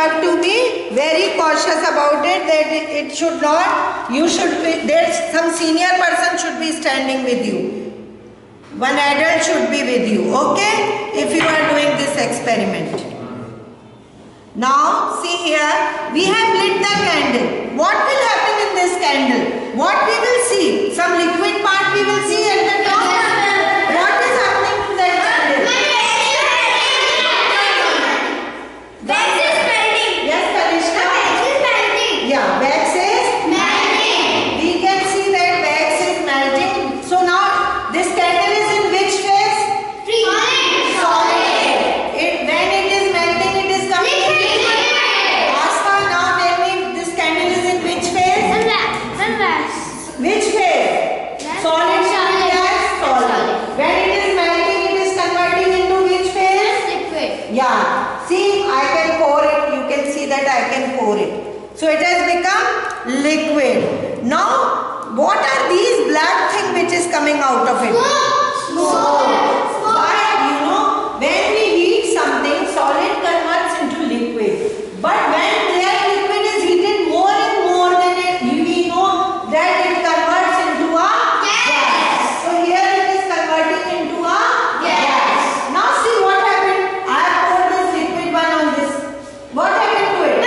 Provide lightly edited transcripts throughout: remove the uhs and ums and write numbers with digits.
have to be very cautious about it, that it should not, you should be, there's some senior person should be standing with you. One adult should be with you, okay? If you are doing this experiment. Now, see here, we have lit the candle. What will happen in this candle? What we will see? Some liquid part we will see at the top. What is happening to that candle? Wax is melting. Yes, Kanishka? Wax is melting. Yeah, wax is Melting. we can see that wax is melting. So now this candle is in which phase? Solid. When it is melting, it is coming to liquid. Aska, now tell me, this candle is in which phase? Which phase? Solid, gas, solid. When it is melting, it is converting into which phase? Yeah. See, I can pour it. You can see that I can pour it. So it has become liquid. Now, what are these black thing which is coming out of it? Smoke. But you know, when we heat something, solid converts into liquid. But when that liquid is heated more and more, then we know that it converts into a gas. So here it is converting into a gas. Now see what happened. I have poured this liquid one on this. What happened to it?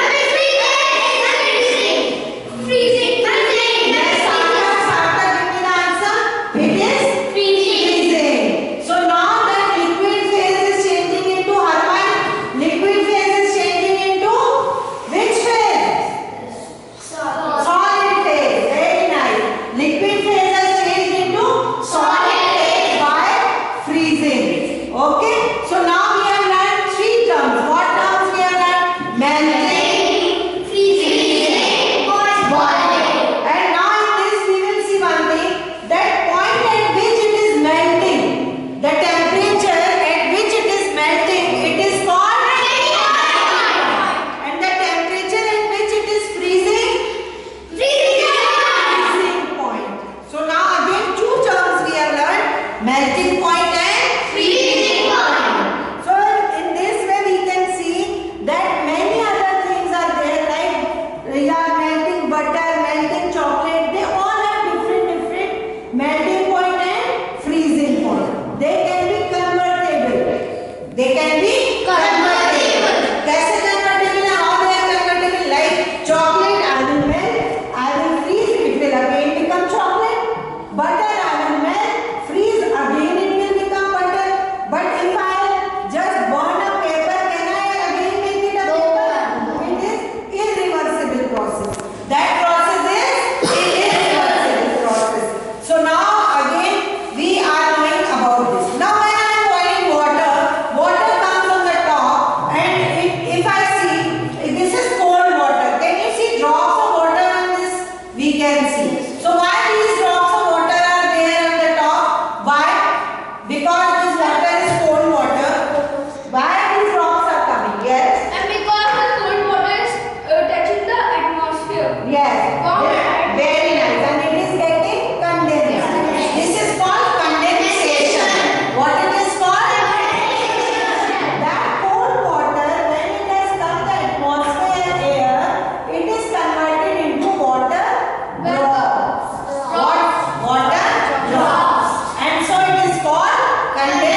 Yes, Sartha, give me the answer. It is freezing. So now that liquid phase is changing into Harman. Liquid phase is changing into which phase? Solid phase. Very nice. Liquid phase has changed into solid phase by freezing. Okay. So now we have learned three terms. What terms we have learned? Melting, boiling. And now in this we will see one thing. That point at which it is melting, the temperature at which it is melting, it is called and the temperature at which it is freezing, freezing point. So now again two terms we have learned, melting point and freezing point. So in this way we can see that many other things are there, like melting butter, melting chocolate, they all have different melting point and freezing point. They can be convertible. They can be convertible. कैसे convertible है? How they are convertible? Like chocolate, I will melt, I will freeze, it will again become chocolate. Butter, I will melt, freeze, again it will become butter. But if I just burn a paper, can I again make it a paper? It is irreversible process. That process is irreversible process. So now again we are knowing about this. Now when I am boiling water, water comes on the top, and if I see, this is cold water. Can you see drops of water on this? We can see. So why these drops of water are there on the top? Why? Because this water is cold water. Why these drops are coming? Yes. Yes. Very nice. And it is getting condensed. This is called condensation. What it is called? That cold water, when it has come the atmosphere air, it is converted into water drops. What? Water drops. And so it is called condensation.